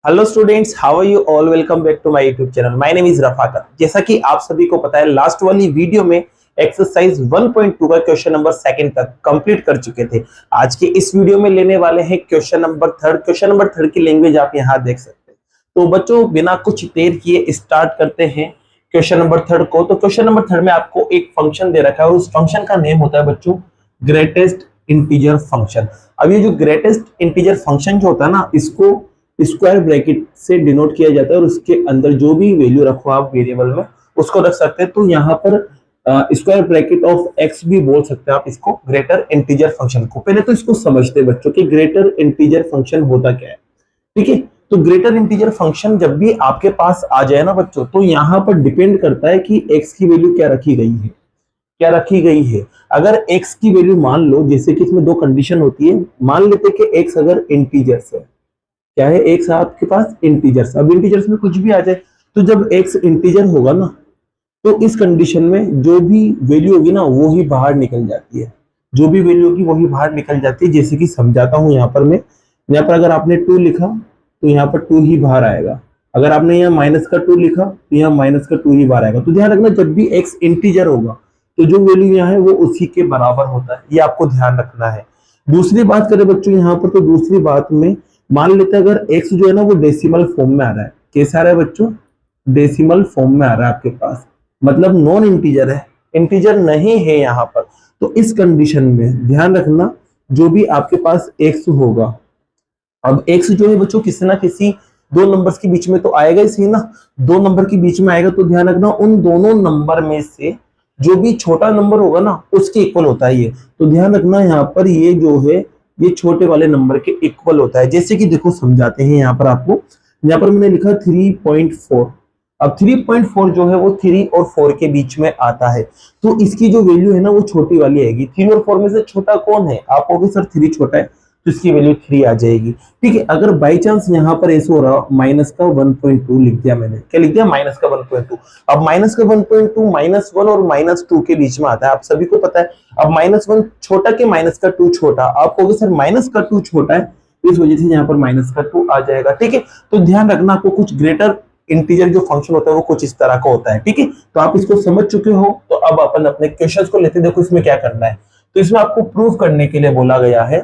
Hello students, how are you all. Welcome back to my YouTube channel. My name is Rafaqat. जैसा कि आप सभी को पता है, लास्ट वाली वीडियो में एक्सरसाइज 1.2 का क्वेश्चन नंबर सेकंड तक कंप्लीट कर चुके थे। आज के इस वीडियो में लेने वाले हैं question number third. Question number third की लैंग्वेज आप यहाँ देख सकते हैं। तो बच्चों, बिना कुछ देर किए स्टार्ट करते हैं क्वेश्चन नंबर थर्ड को। तो क्वेश्चन नंबर थर्ड में आपको एक फंक्शन दे रखा है और उस फंक्शन का नेम होता है बच्चों ग्रेटेस्ट इंटीजर फंक्शन। अब ये जो ग्रेटेस्ट इंटीजर फंक्शन जो होता है ना, इसको स्क्वायर ब्रैकेट से डिनोट किया जाता है और उसके अंदर जो भी वैल्यू रखो आप वेरिएबल में उसको रख सकते हैं। तो यहाँ पर स्क्वायर ब्रैकेट ऑफ एक्स भी बोल सकते हैं आप इसको, ग्रेटर इंटीजर फंक्शन को। पहले तो इसको समझते हैं बच्चों कि ग्रेटर इंटीजर फंक्शन होता क्या है। ठीक है, तो ग्रेटर इंटीजर फंक्शन जब भी आपके पास आ जाए ना बच्चों, तो यहाँ पर डिपेंड करता है कि एक्स की वैल्यू क्या रखी गई है, क्या रखी गई है। अगर x की वैल्यू मान लो, जैसे कि इसमें दो कंडीशन होती है। मान लेते कि x अगर इंटीजर्स है, क्या है x आपके पास इंटीजर्स। अब इंटीजर्स में कुछ भी आ जाए, तो जब x इंटीजर होगा ना, तो इस कंडीशन में जो भी वैल्यू होगी ना वो ही बाहर निकल जाती है। जो भी वैल्यू होगी वो ही बाहर निकल जाती है। जैसे कि समझाता हूं यहाँ पर मैं। यहाँ पर अगर आपने 2 लिखा तो यहाँ पर 2 ही बाहर आएगा। अगर आपने यहाँ माइनस का 2 लिखा तो यहाँ माइनस का 2 ही बाहर आएगा। तो ध्यान रखना, जब भी x इंटीजर होगा तो जो वैल्यू यहाँ है वो उसी के बराबर होता है। ये आपको ध्यान रखना है। दूसरी बात करें बच्चों यहाँ पर, तो दूसरी बात में मान लेते हैं अगर x जो है ना वो डेसिमल फॉर्म में आ रहा है। कैसा आ रहा है बच्चों? डेसिमल फॉर्म में आ रहा है आपके पास, मतलब नॉन इंटीजर है, इंटीजर नहीं है यहाँ पर। तो इस कंडीशन में ध्यान रखना, जो भी आपके पास x होगा, अब x जो है बच्चों किसी ना किसी दो नंबर्स के बीच में तो आएगा ही सही ना। दो नंबर के बीच में आएगा तो ध्यान रखना उन दोनों नंबर में से जो भी छोटा नंबर होगा ना उसके इक्वल होता है ये। तो ध्यान रखना यहाँ पर ये जो है ये छोटे वाले नंबर के इक्वल होता है। जैसे कि देखो समझाते हैं यहाँ पर आपको। यहाँ पर मैंने लिखा 3.4। अब 3.4 जो है वो 3 और 4 के बीच में आता है। तो इसकी जो वैल्यू है ना वो छोटी वाली आएगी। 3 और 4 में से छोटा कौन है? आप कहोगे सर 3 छोटा है, तो इसकी वैल्यू 3 आ जाएगी। ठीक है, अगर बाई चांस यहाँ पर ऐसा हो रहा माइनस का 1.2 लिख दिया मैंने, क्या लिख दिया? माइनस का 1.2। अब माइनस का 1.2 -1 और -2 के बीच में आता है, आप सभी को पता है। अब -1 छोटा के माइनस का 2 छोटा, आप कहोगे सर माइनस का 2 छोटा है, इस वजह से यहाँ पर माइनस का 2 आ जाएगा। ठीक है, तो ध्यान रखना आपको कुछ ग्रेटर इंटीजर जो फंक्शन होता है वो कुछ इस तरह का होता है। ठीक है, तो आप इसको समझ चुके हो। तो अब अपन अपने क्वेश्चंस को लेते हैं। देखो इसमें क्या करना है। तो इसमें आपको प्रूव करने के लिए बोला गया है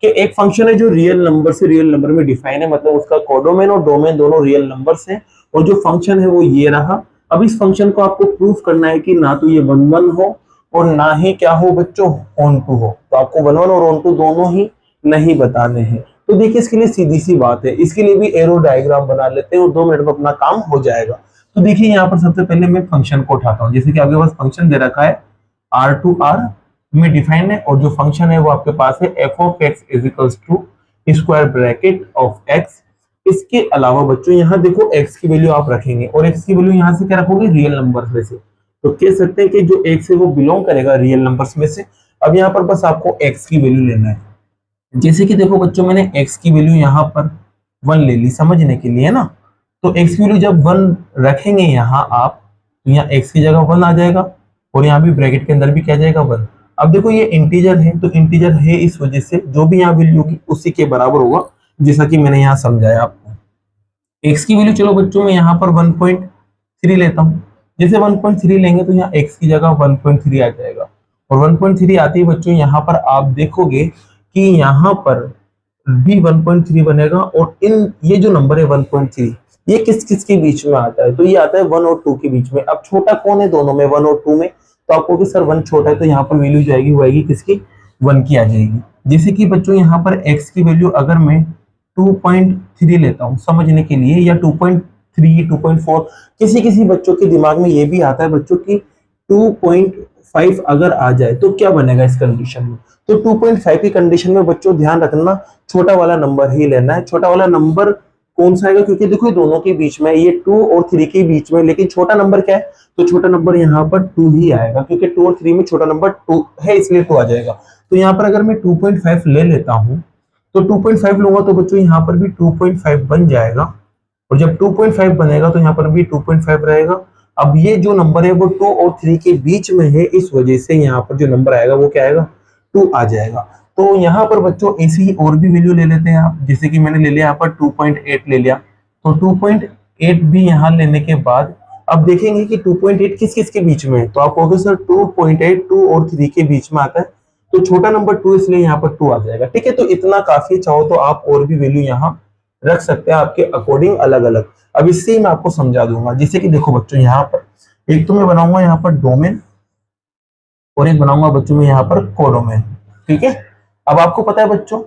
कि एक फंक्शन है जो रियल नंबर से रियल नंबर में डिफाइन है, मतलब उसका कोडोमेन और डोमेन दोनों रियल नंबर्स हैं, और जो फंक्शन है वो ये रहा। अब इस फंक्शन को आपको प्रूफ करना है कि ना तो ये 1 1 हो और ना ही क्या हो बच्चों, ऑन टू हो। तो आपको 1 1 और ऑन टू दोनों ही नहीं बताने हैं। तो देखिए इसके लिए सीधी सी बात है, इसके लिए भी एरो डायग्राम बना लेते हैं और 2 मिनट में अपना काम हो जाएगा। तो देखिए यहाँ पर सबसे पहले मैं फंक्शन को उठाता हूँ। जैसे कि आपके पास फंक्शन दे रखा है R2R में डिफाइन है, और जो फंक्शन है वो आपके पास है f of x is equals to square bracket of x। इसके अलावा बच्चों यहाँ देखो x की वैल्यू आप रखेंगे, और x की वैल्यू यहाँ से क्या रखोगे? रियल नंबर्स में से। तो कह सकते हैं कि जो x है वो बिलोंग करेगा रियल नंबर्स में से। अब यहाँ पर बस आपको x की वैल्यू लेना है। जैसे कि देखो बच्चों, मैंने x की वैल्यू यहाँ पर 1 ले ली समझने के लिए ना। तो x की वैल्यू जब 1 रखेंगे यहाँ आप, तो यहाँ x की जगह 1 आ जाएगा, और यहाँ भी ब्रैकेट के अंदर भी क्या जाएगा? 1। अब देखो ये इंटीजर है, तो इंटीजर है इस वजह से जो भी यहाँ वैल्यू होगी उसी के बराबर होगा, जैसा कि मैंने यहाँ समझाया आपको। x की वैल्यू चलो बच्चों मैं यहाँ पर 1.3 लेता हूँ। जैसे 1.3 लेंगे तो यहाँ x की जगह 1.3 आ जाएगा, और 1.3 आती है बच्चों यहाँ पर आप देखोगे कि यहाँ पर भी 1.3 बनेगा, और इन ये जो नंबर है 1.3 ये किस किस के बीच में आता है? तो ये आता है 1 और 2 के बीच में। अब छोटा कौन है दोनों में, 1 और 2 में? तो आपको भी सर 1 छोटा है, तो यहाँ पर वैल्यू जाएगी वो आएगी किसकी? 1 की आ जाएगी। जैसे कि बच्चों यहाँ पर x की वैल्यू अगर मैं 2.3 लेता हूँ समझने के लिए, या 2.3 2.4, किसी किसी बच्चों के दिमाग में ये भी आता है बच्चों की 2.5 अगर आ जाए तो क्या बनेगा इस कंडीशन में? तो 2.5 की कंडीशन में बच्चों ध्यान रखना छोटा वाला नंबर ही लेना है। छोटा वाला नंबर कौन सा आएगा? क्योंकि देखो ये दोनों के बीच में, ये 2 और 3 के बीच में, लेकिन छोटा नंबर क्या है? तो छोटा नंबर यहाँ पर 2 ही आएगा, क्योंकि 2 और 3 में छोटा नंबर 2 है, इसलिए 2 आ जाएगा। तो यहाँ पर अगर मैं 2.5 ले लेता हूँ, तो 2.5 लूंगा तो बच्चों यहाँ पर भी 2.5 बन जाएगा, और जब 2.5 बनेगा तो यहाँ पर भी 2.5 रहेगा। अब ये जो नंबर है वो 2 और 3 के बीच में है, इस वजह से यहाँ पर जो नंबर आएगा वो क्या आएगा? 2 आ जाएगा। तो यहाँ पर बच्चों ऐसी और भी वैल्यू ले लेते हैं आप। जैसे कि मैंने ले लिया यहाँ पर 2.8 ले लिया, तो 2.8 भी यहाँ लेने के बाद अब देखेंगे कि 2.8 किस किस के बीच में है। तो आप कहोगे सर 2.8 2 और 3 के बीच में आता है, तो छोटा नंबर 2 इसलिए यहाँ पर 2 आ जाएगा। ठीक है, तो इतना काफी, चाहो तो आप और भी वैल्यू यहाँ रख सकते हैं आपके अकॉर्डिंग अलग अलग। अब इससे ही मैं आपको समझा दूंगा। जैसे कि देखो बच्चों, यहाँ पर एक तो मैं बनाऊंगा यहाँ पर डोमेन और एक बनाऊंगा बच्चों में यहाँ पर कोडोमेन। ठीक है, अब आपको पता है बच्चों,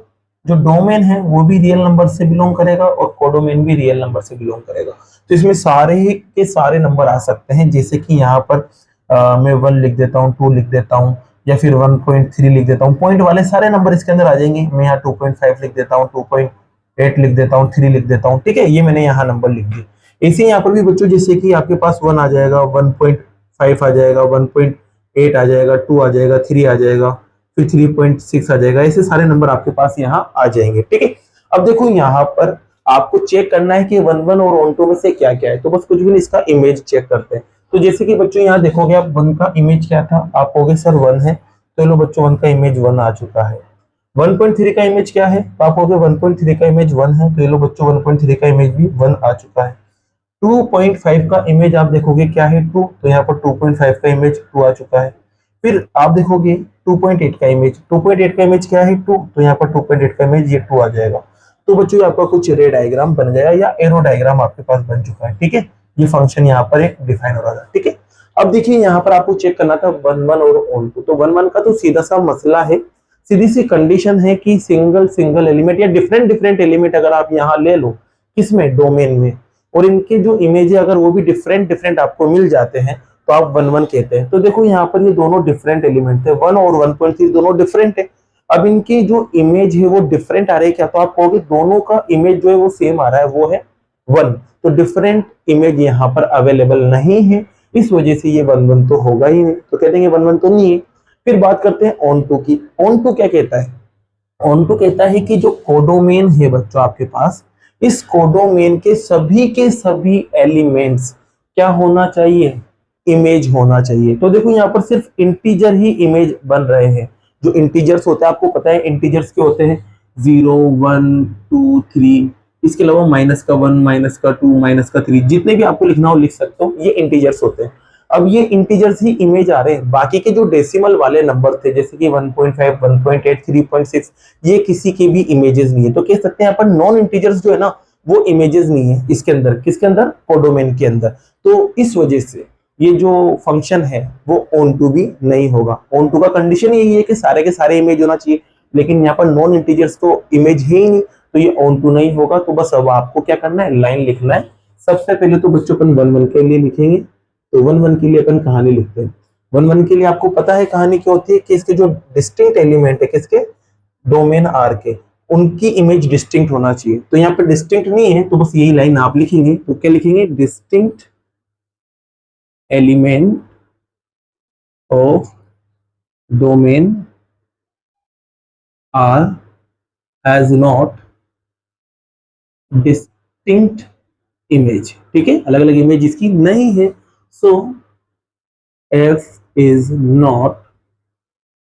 जो डोमेन है वो भी रियल नंबर से बिलोंग करेगा और कोडोमेन भी रियल नंबर से बिलोंग करेगा। तो इसमें सारे ही के सारे नंबर आ सकते हैं। जैसे कि यहाँ पर मैं 1 लिख देता हूँ, 2 लिख देता हूँ, या फिर 1.3 लिख देता हूँ। पॉइंट वाले सारे नंबर इसके अंदर आ जाएंगे। मैं यहाँ 2.5 लिख देता हूँ, 2.8 लिख देता हूँ, 3 लिख देता हूँ। ठीक है, ये मैंने यहाँ नंबर लिख दिए। इसी यहाँ पर भी बच्चों, जैसे कि आपके पास 1 आ जाएगा, 1.5 आ जाएगा, 1.8 आ जाएगा, 2 आ जाएगा, 3 आ जाएगा, फिर 3.6 आ जाएगा। ऐसे सारे नंबर आपके पास यहाँ आ जाएंगे। ठीक है, अब देखो यहाँ पर आपको चेक करना है कि 1 1 और 1 2 में से क्या क्या है। तो बस कुछ भी नहीं, इसका इमेज चेक करते हैं। तो जैसे कि बच्चों यहाँ देखोगे आप, 1 का इमेज क्या था, आप कहोगे सर 1 है, तो लो बच्चों 1 का इमेज 1 आ चुका है। 1.3 का इमेज क्या है, तो आप कहोगे 1.3 का इमेज 1 है, तो ये लो बच्चों 1.3 का इमेज भी 1 आ चुका है। 2.5 का इमेज आप देखोगे क्या है, 2, तो यहाँ पर 2.5 का इमेज 2 आ चुका है। फिर आप देखोगे 2.8 का इमेज, 2.8 का इमेज क्या है, 2, तो यहाँ पर 2.8 का इमेज ये 2 आ जाएगा। तो बच्चों आपका कुछ रे डायग्राम बन गया या एरो डायग्राम आपके पास बन चुका है। ठीक है, ये फंक्शन यहाँ पर एक डिफाइन हो रहा था। ठीक है, अब देखिए यहाँ पर आपको चेक करना था 1 1 और 1 2। तो 1 1 का तो सीधा सा मसला है, सीधी सी कंडीशन है कि सिंगल एलिमेंट या डिफरेंट एलिमेंट अगर आप यहाँ ले लो, किसमें, डोमेन में, और इनके जो इमेज है अगर वो भी डिफरेंट आपको मिल जाते हैं, तो आप 1 1 कहते हैं। तो देखो यहाँ पर ये दोनों डिफरेंट एलिमेंट थे, 1 और 1.3 दोनों डिफरेंट है। अब इनकी जो इमेज है वो डिफरेंट आ रही है क्या, तो आप कहोगे दोनों का इमेज जो है वो सेम आ रहा है, वो है 1। तो डिफरेंट इमेज यहाँ पर अवेलेबल नहीं है, इस वजह से ये 1 1 तो होगा ही नहीं, तो कह देंगे 1 1 तो नहीं है। फिर बात करते हैं ऑन टू की। ऑन टू क्या कहता है, ऑन टू कहता है कि जो कोडोमेन है बच्चों आपके पास, इस कोडोमेन के सभी एलिमेंट्स क्या होना चाहिए, इमेज होना चाहिए। तो देखो यहाँ पर सिर्फ इंटीजर ही इमेज बन रहे हैं। जो इंटीजर्स होते हैं, आपको पता है इंटीजर्स के होते हैं 0 1 2 3, इसके अलावा माइनस का 1, माइनस का 2, माइनस का 3, जितने भी आपको लिखना हो लिख सकते हो, ये इंटीजर्स होते हैं। अब ये इंटीजर्स ही इमेज आ रहे हैं, बाकी के जो डेसिमल वाले नंबर थे जैसे कि 1.5 1.8 3.6, ये किसी की भी इमेजेस नहीं है। तो कह सकते हैं अपन नॉन इंटीजर्स जो है ना, वो इमेजेस नहीं है इसके अंदर, किसके अंदर, कोडोमेन के अंदर। तो इस वजह से ये जो फंक्शन है वो ऑन टू भी नहीं होगा। ऑन टू का कंडीशन यही है कि सारे के सारे इमेज होना चाहिए, लेकिन यहाँ पर नॉन इंटीजर्स तो इमेज है ही नहीं, तो ये ऑन टू नहीं होगा। तो बस अब आपको क्या करना है, लाइन लिखना है। सबसे पहले तो बच्चों अपन 1 1 के लिए लिखेंगे। तो 1 1 के लिए अपन कहानी लिखते हैं। 1 1 के लिए आपको पता है कहानी क्या होती है, कि इसके जो डिस्टिंक्ट एलिमेंट है, किसके, डोमेन आर के, उनकी इमेज डिस्टिंक्ट होना चाहिए। तो यहाँ पे डिस्टिंक्ट नहीं है, तो बस यही लाइन आप लिखेंगे। तो क्या लिखेंगे, distinct element of domain are has not distinct image. ठीक है, अलग अलग इमेज इसकी नहीं है। सो एफ इज नॉट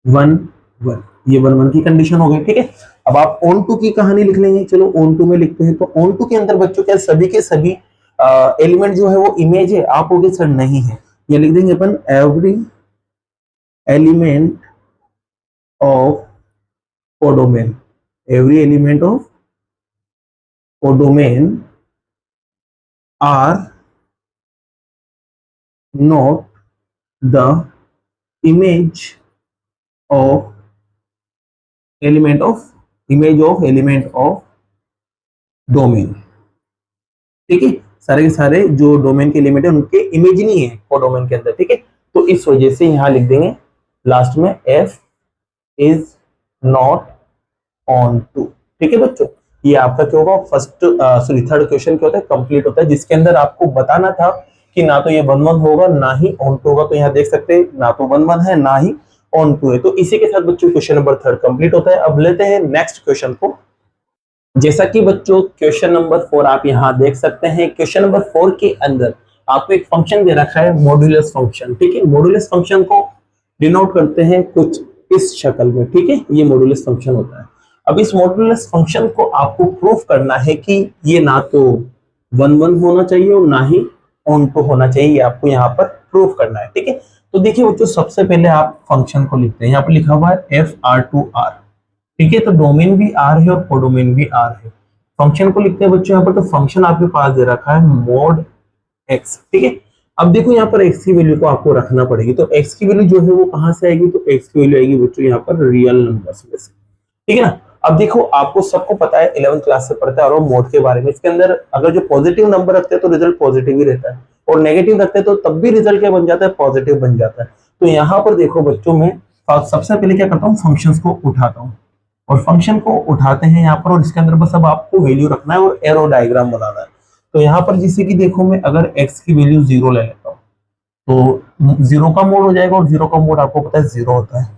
1 1, ये 1 1 की कंडीशन हो गई। ठीक है, अब आप ऑन टू की कहानी लिख लेंगे। चलो ऑन टू में लिखते हैं। तो ऑन टू के अंदर बच्चों क्या सभी के सभी एलिमेंट जो है वो इमेज है, आप होगे सर नहीं है, ये लिख देंगे अपन every element of codomain, every element of codomain are not the image of element of domain. ठीक है, सारे के सारे जो डोमेन के एलिमेंट है उनके इमेज नहीं है कोडोमेन के अंदर। ठीक है, तो इस वजह से यहां लिख देंगे लास्ट में F is not onto. ठीक है बच्चों, ये आपका क्या होगा, थर्ड क्वेश्चन क्या होता है, कंप्लीट होता है, जिसके अंदर आपको बताना था कि ना तो ये 1 1 होगा ना ही ऑन टू होगा। तो यहाँ देख सकते हैं ना तो 1 1 है ना ही ऑन टू है। तो इसी के साथ बच्चों क्वेश्चन नंबर 3 कंप्लीट होता है। अब लेते हैं नेक्स्ट क्वेश्चन को। जैसा कि बच्चों क्वेश्चन नंबर 4 आप यहाँ देख सकते हैं। क्वेश्चन नंबर 4 के अंदर आपको एक फंक्शन दे रखा है, मॉड्यूलस फंक्शन। ठीक है, मॉड्यूलस फंक्शन को डिनोट करते हैं कुछ इस शक्ल में। ठीक है, ये मॉड्यूलस फंक्शन होता है। अब इस मॉड्यूलस फंक्शन को आपको प्रूफ करना है कि ये ना तो वन वन होना चाहिए और ना ही ऑन टू होना चाहिए, आपको यहाँ पर प्रूफ करना है। ठीक है, तो देखिए बच्चों सबसे पहले आप फंक्शन को लिखते हैं। यहाँ पर लिखा हुआ है एफ आर टू आर। ठीक है, तो डोमेन भी आर है और कोडोमेन भी आर है। फंक्शन को लिखते हैं बच्चों यहाँ पर, तो फंक्शन आपके पास दे रखा है मोड एक्स। ठीक है, अब देखो यहाँ पर एक्स की वैल्यू को आपको रखना पड़ेगी, तो एक्स की वैल्यू जो है वो कहाँ से आएगी, तो एक्स की वैल्यू आएगी बच्चों यहाँ पर रियल नंबर्स में से। ठीक है ना। अब देखो आपको सबको पता है 11th क्लास से पढ़ता है और मोड के बारे में, इसके अंदर अगर जो पॉजिटिव नंबर रखते हैं तो रिजल्ट पॉजिटिव ही रहता है, और नेगेटिव रखते हैं तो तब भी रिजल्ट क्या बन जाता है, पॉजिटिव बन जाता है। तो यहाँ पर देखो बच्चों मैं सबसे पहले क्या करता हूँ, फंक्शंस को उठाता हूँ, और फंक्शन को उठाते हैं यहाँ पर, और इसके अंदर बस अब आपको वैल्यू रखना है और एरो डायग्राम बनाना है। तो यहाँ पर जैसे कि देखो मैं अगर x की वैल्यू 0 ले लेता हूँ तो 0 का मोड हो जाएगा, और 0 का मोड आपको पता है 0 होता है।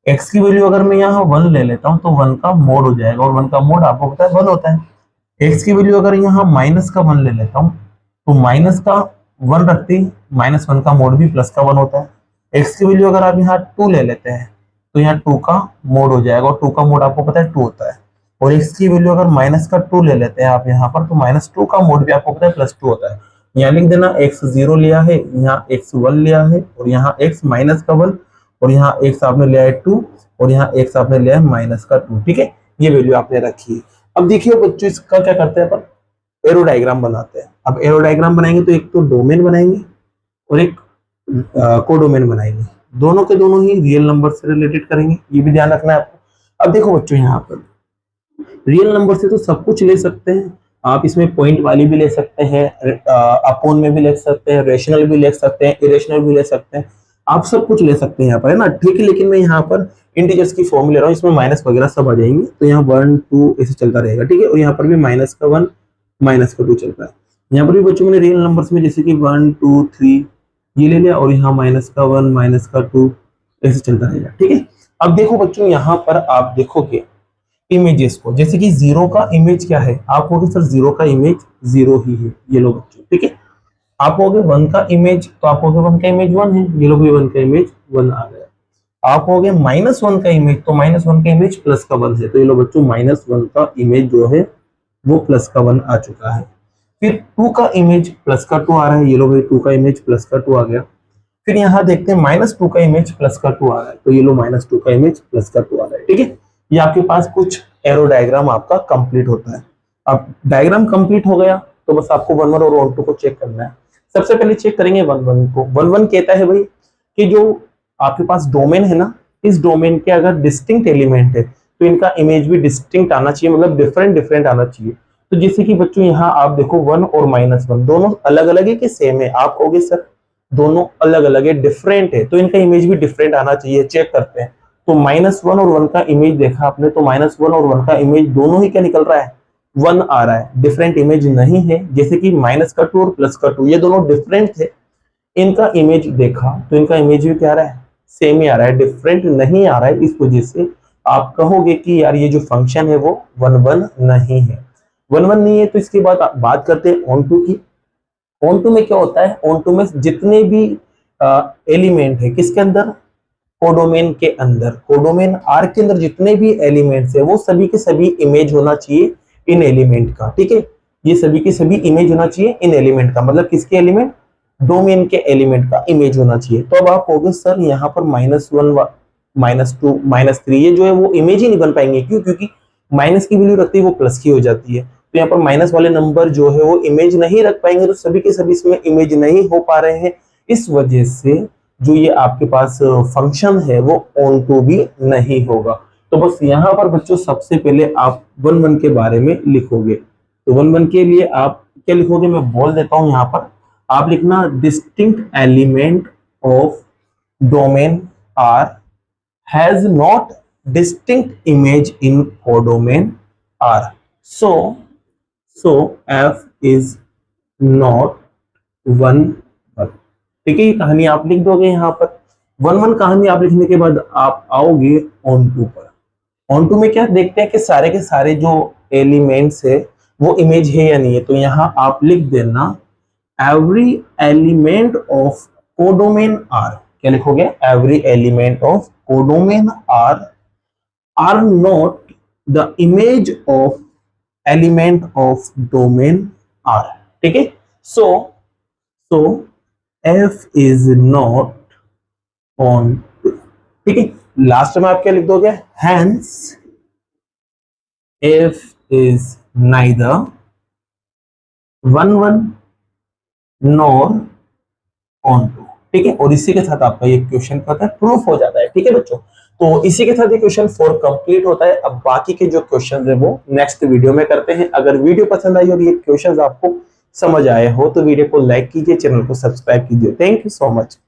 x की वैल्यू अगर मैं यहाँ 1 ले लेता हूँ तो 1 का मोड हो जाएगा, और 1 का मोड आपको पता है 1 होता है। x की वैल्यू अगर यहाँ माइनस का 1 ले लेता हूँ तो माइनस का 1 रखते ही माइनस 1 का मोड भी प्लस का 1 होता है। x की वैल्यू अगर आप यहाँ 2 ले लेते हैं तो यहाँ 2 का मोड हो जाएगा, और 2 का मोड आपको पता है 2 होता है। और x की वैल्यू अगर माइनस का 2 ले लेते हैं आप यहाँ पर, तो माइनस 2 का मोड भी आपको पता है प्लस 2 होता है। यहाँ लिख देना x 0 लिया है, यहाँ x 1 लिया है, और यहाँ x माइनस का 1, और यहाँ x आपने लिया है 2, और यहाँ x आपने लिया है माइनस का 2। ठीक है, ये वैल्यू आपने रखी है। अब देखिए बच्चों इसका क्या करते हैं अपन, एरो डायग्राम बनाते हैं। अब एरो डायग्राम बनाएंगे तो एक तो डोमेन बनाएंगे और एक कोडोमेन बनाएंगे, दोनों के दोनों ही रियल नंबर से रिलेटेड करेंगे, ये भी ध्यान रखना है आपको। अब देखो बच्चों यहाँ पर रियल नंबर से तो सब कुछ ले सकते हैं आप, इसमें पॉइंट वाली भी ले सकते हैं, अपोन में भी ले सकते हैं, रेशनल भी ले सकते हैं, इरेशनल भी ले सकते हैं, आप सब कुछ ले सकते हैं यहाँ पर, है ना। ठीक है, लेकिन मैं यहाँ पर इंटीजर्स की फॉर्म ले रहा हूँ, इसमें माइनस वगैरह सब आ जाएंगे, तो यहाँ 1 2 ऐसे चलता रहेगा। ठीक है, और यहाँ पर भी माइनस का 1 माइनस का 2 चलता है। यहाँ पर भी बच्चों मैंने रियल नंबर्स में जैसे कि 1 2 3 ये ले लिया, और यहाँ माइनस का 1 माइनस का 2 ऐसे चलता रहेगा। ठीक है, अब देखो बच्चों यहाँ पर आप देखोगे इमेजेस को, जैसे कि 0 का इमेज क्या है, आप कहोगे सर 0 का इमेज 0 ही है, ये लो बच्चों। ठीक है, आप कहोगे 1 का इमेज, तो आप कहोगे 1 का इमेज 1 है, ये लो भी 1 का इमेज 1 आ गया। आप कहोगे -1 का इमेज, तो -1 का इमेज प्लस का 1 है, तो ये लो बच्चों -1 का इमेज जो है वो प्लस का 1 आ चुका है। फिर 2 का इमेज प्लस का 2 आ रहा है, ये लो भाई 2 का इमेज प्लस का 2 आ गया। फिर यहाँ देखते हैं -2 का इमेज प्लस का 2 आ रहा है, तो ये लो -2 का इमेज प्लस का 2 आ रहा है। ठीक है, ये आपके पास कुछ एरो डायग्राम आपका कंप्लीट होता है। अब डायग्राम कंप्लीट हो गया तो बस आपको 1 1 और 1 2 को चेक करना है। सबसे पहले चेक करेंगे 1 1 को। 1 1 कहता है भाई कि जो आपके पास डोमेन है ना, इस डोमेन के अगर डिस्टिंक्ट एलिमेंट है तो इनका इमेज भी डिस्टिंक्ट आना चाहिए, मतलब डिफरेंट डिफरेंट आना चाहिए। तो जैसे कि बच्चों यहाँ आप देखो 1 और -1 दोनों अलग अलग है कि सेम है, आप कहोगे सर दोनों अलग अलग है, डिफरेंट है, तो इनका इमेज भी डिफरेंट आना चाहिए। चेक करते हैं, तो -1 और 1 का इमेज देखा आपने, तो -1 और 1 का इमेज दोनों ही क्या निकल रहा है, 1 आ रहा है, डिफरेंट इमेज नहीं है। जैसे कि -2 और +2 ये दोनों डिफरेंट थे, इनका इमेज देखा तो इनका इमेज भी क्या आ रहा है, सेम ही आ रहा है, डिफरेंट नहीं आ रहा है। इस वजह से आप कहोगे कि यार ये जो फंक्शन है वो 1 1 नहीं है। 1 1 नहीं है, तो इसके बाद बात करते हैं ऑन टू की। ऑन टू में क्या होता है, ऑन टू में जितने भी एलिमेंट है किसके अंदर, कोडोमेन के अंदर, कोडोमेन आर के अंदर जितने भी एलिमेंट्स है वो सभी के सभी इमेज होना चाहिए इन एलिमेंट का। ठीक है, ये सभी के सभी इमेज होना चाहिए इन एलिमेंट का, मतलब किसके एलिमेंट, डोमेन के एलिमेंट का इमेज होना चाहिए। तो अब आप कहोगे सर यहाँ पर -1 -2 -3 ये जो है वो इमेज ही नहीं बन पाएंगे, क्यों, क्योंकि माइनस की वैल्यू रखती है वो प्लस की हो जाती है, तो यहाँ पर माइनस वाले नंबर जो है वो इमेज नहीं रख पाएंगे, तो सभी के सभी इसमें इमेज नहीं हो पा रहे हैं। इस वजह से जो ये आपके पास फंक्शन है वो ऑन टू भी नहीं होगा। तो बस यहाँ पर बच्चों सबसे पहले आप 1 1 के बारे में लिखोगे, तो 1 1 के लिए आप क्या लिखोगे, मैं बोल देता हूं यहाँ पर, आप लिखना distinct element of domain are has not distinct image in codomain are, so F is not 1 1। ठीक है, ये कहानी आप लिख दोगे यहाँ पर। 1 1 कहानी आप लिखने के बाद आप आओगे ऑन टू पर। ऑन टू में क्या देखते हैं कि सारे के सारे जो एलिमेंट्स है वो इमेज है या नहीं है, तो यहाँ आप लिख देना every element of codomain are. क्या लिखोगे, every element of codomain are not the image of element of domain are. ठीक है। So F is not onto, ठीक है। लास्ट में आप क्या लिख दोगे, hence F is neither 1 1 nor onto, ठीक है। और इसी के साथ आपका ये क्वेश्चन क्या होता है, प्रूफ हो जाता है, ठीक है बच्चों। तो इसी के साथ ये क्वेश्चन 4 कंप्लीट होता है। अब बाकी के जो क्वेश्चन है वो नेक्स्ट वीडियो में करते हैं। अगर वीडियो पसंद आई और ये क्वेश्चन आपको समझ आए हो तो वीडियो को लाइक कीजिए, चैनल को सब्सक्राइब कीजिए। Thank you so much.